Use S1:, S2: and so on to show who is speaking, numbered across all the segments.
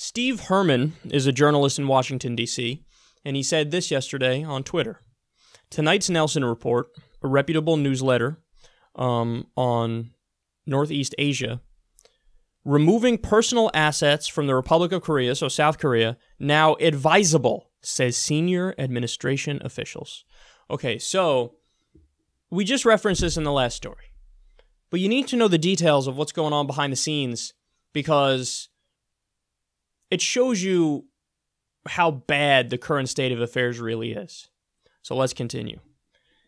S1: Steve Herman is a journalist in Washington, D.C., and he said this yesterday on Twitter. Tonight's Nelson Report, a reputable newsletter on Northeast Asia, removing personal assets from the Republic of Korea, so South Korea, now advisable, says senior administration officials. Okay, so we just referenced this in the last story, but you need to know the details of what's going on behind the scenes because it shows you how bad the current state of affairs really is. So let's continue.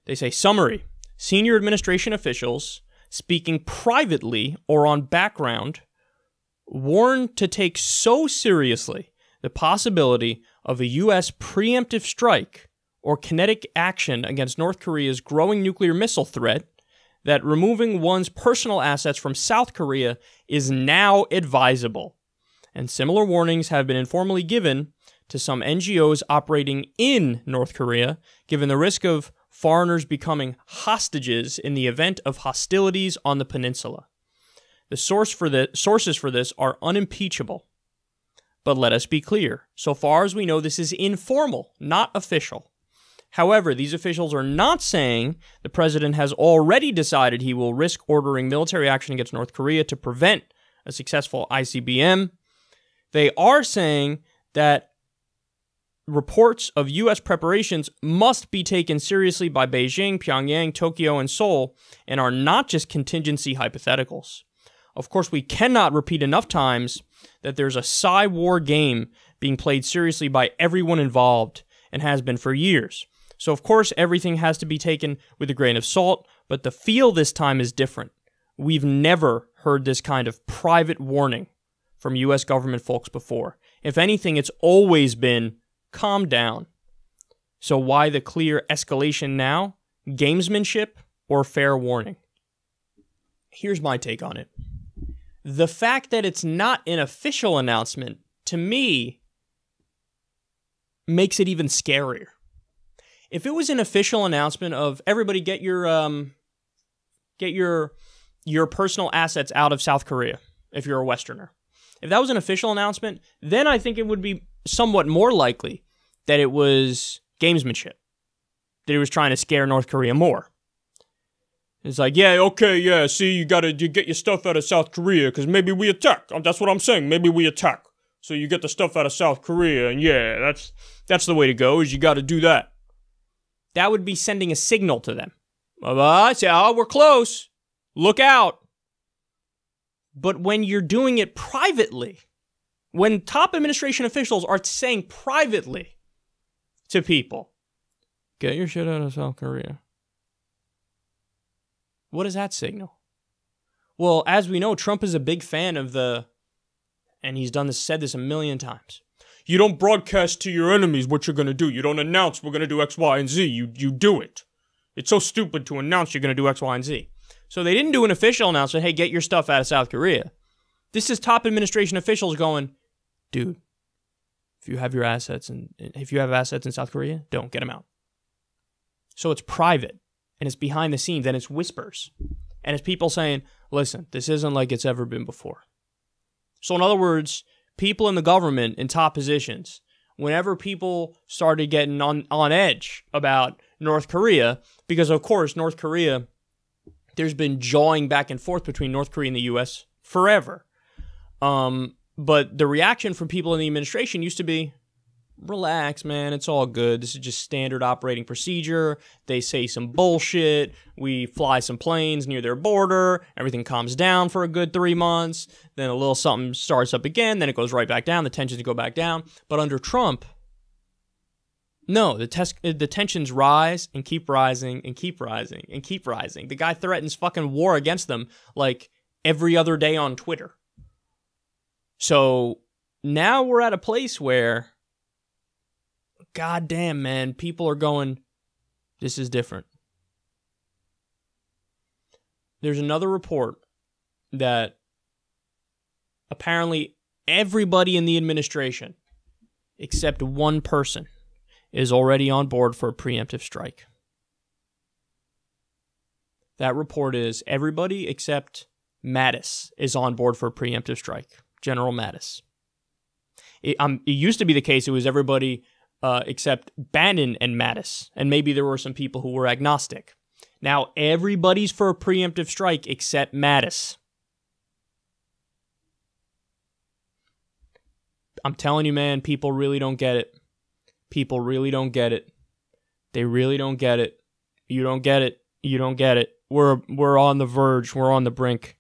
S1: They say, summary, senior administration officials speaking privately or on background warned to take so seriously the possibility of a U.S. preemptive strike or kinetic action against North Korea's growing nuclear missile threat that removing one's personal assets from South Korea is now advisable. And similar warnings have been informally given to some NGOs operating in North Korea, given the risk of foreigners becoming hostages in the event of hostilities on the peninsula. The sources for this are unimpeachable. But let us be clear, so far as we know, this is informal, not official. However, these officials are not saying the president has already decided he will risk ordering military action against North Korea to prevent a successful ICBM. They are saying that reports of U.S. preparations must be taken seriously by Beijing, Pyongyang, Tokyo, and Seoul, and are not just contingency hypotheticals. Of course, we cannot repeat enough times that there's a Psy-war game being played seriously by everyone involved, and has been for years. So, of course, everything has to be taken with a grain of salt, but the feel this time is different. We've never heard this kind of private warning from U.S. government folks before. If anything, it's always been, calm down. So why the clear escalation now? Gamesmanship or fair warning? Here's my take on it. The fact that it's not an official announcement, to me, makes it even scarier. If it was an official announcement of everybody get your personal assets out of South Korea, if you're a Westerner. If that was an official announcement, then I think it would be somewhat more likely that it was gamesmanship, that he was trying to scare North Korea more. It's like, yeah, okay, yeah, see, you get your stuff out of South Korea, because maybe we attack. That's what I'm saying, maybe we attack. So you get the stuff out of South Korea, and yeah, that's the way to go, is you got to do that. That would be sending a signal to them. Say, oh, we're close. Look out. But when you're doing it privately, when top administration officials are saying privately to people, get your shit out of South Korea. What does that signal? Well, as we know, Trump is a big fan of and he's said this a million times. You don't broadcast to your enemies what you're going to do. You don't announce we're going to do X, Y, and Z. You do it. It's so stupid to announce you're going to do X, Y, and Z. So they didn't do an official announcement, hey, get your stuff out of South Korea. This is top administration officials going, dude, if you have assets in South Korea, don't get them out. So it's private, and it's behind the scenes, and it's whispers. And it's people saying, listen, this isn't like it's ever been before. So in other words, people in the government in top positions, whenever people started getting on edge about North Korea, because of course, North Korea, there's been jawing back and forth between North Korea and the U.S. forever. But the reaction from people in the administration used to be, relax, man, it's all good. This is just standard operating procedure. They say some bullshit. We fly some planes near their border. Everything calms down for a good 3 months. Then a little something starts up again. Then it goes right back down. The tensions go back down. But under Trump, no, the tensions rise and keep rising and keep rising and keep rising. The guy threatens fucking war against them like every other day on Twitter. So now we're at a place where, goddamn, man, people are going, this is different. There's another report that apparently everybody in the administration, except one person, is already on board for a preemptive strike. That report is everybody except Mattis is on board for a preemptive strike. General Mattis. It used to be the case it was everybody except Bannon and Mattis, and maybe there were some people who were agnostic. Now everybody's for a preemptive strike except Mattis. I'm telling you, man, people really don't get it. People really don't get it. They really don't get it. You don't get it. You don't get it. We're on the verge. We're on the brink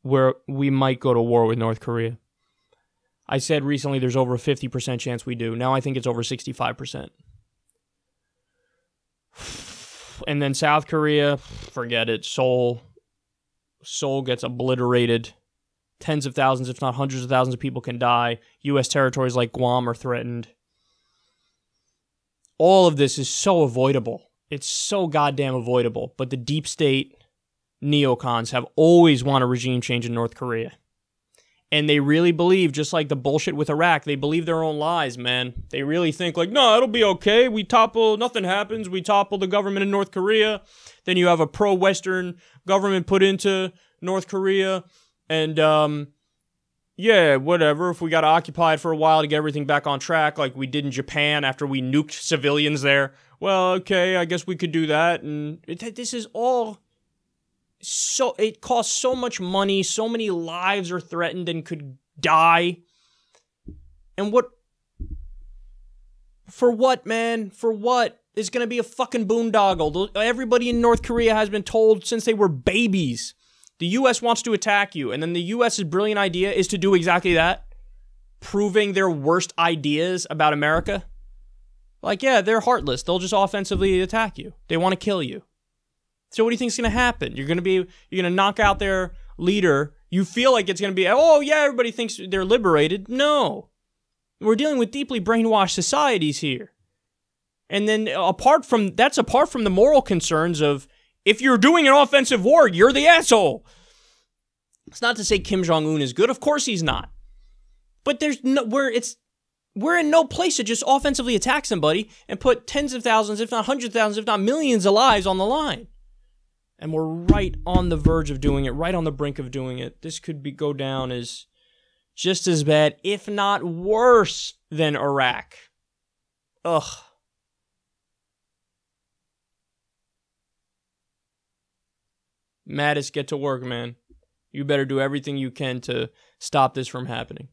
S1: where we might go to war with North Korea. I said recently there's over a 50% chance we do. Now I think it's over 65%. And then South Korea, forget it. Seoul gets obliterated. Tens of thousands, if not hundreds of thousands of people can die. U.S. territories like Guam are threatened. All of this is so avoidable. It's so goddamn avoidable. But the deep state neocons have always wanted regime change in North Korea. And they really believe, just like the bullshit with Iraq, they believe their own lies, man. They really think like, no, it'll be okay. We topple, nothing happens. We topple the government in North Korea. Then you have a pro-Western government put into North Korea. And, yeah, whatever. If we got occupied for a while to get everything back on track, like we did in Japan after we nuked civilians there, well, okay, I guess we could do that. And this is all so, it costs so much money, so many lives are threatened and could die. And for what, man? For what? It's going to be a fucking boondoggle. Everybody in North Korea has been told since they were babies. The U.S. wants to attack you, and then the U.S.'s brilliant idea is to do exactly that, proving their worst ideas about America. Like, yeah, they're heartless. They'll just offensively attack you. They want to kill you. So what do you think is going to happen? You're going to knock out their leader. You feel like it's going to be, oh, yeah, everybody thinks they're liberated. No. We're dealing with deeply brainwashed societies here. And then apart from the moral concerns of, if you're doing an offensive war, you're the asshole. It's not to say Kim Jong-un is good. Of course he's not. But we're in no place to just offensively attack somebody and put tens of thousands, if not hundreds of thousands, if not millions of lives on the line. And we're right on the verge of doing it, right on the brink of doing it. This could go down as just as bad, if not worse, than Iraq. Ugh. Mattis, get to work, man. You better do everything you can to stop this from happening.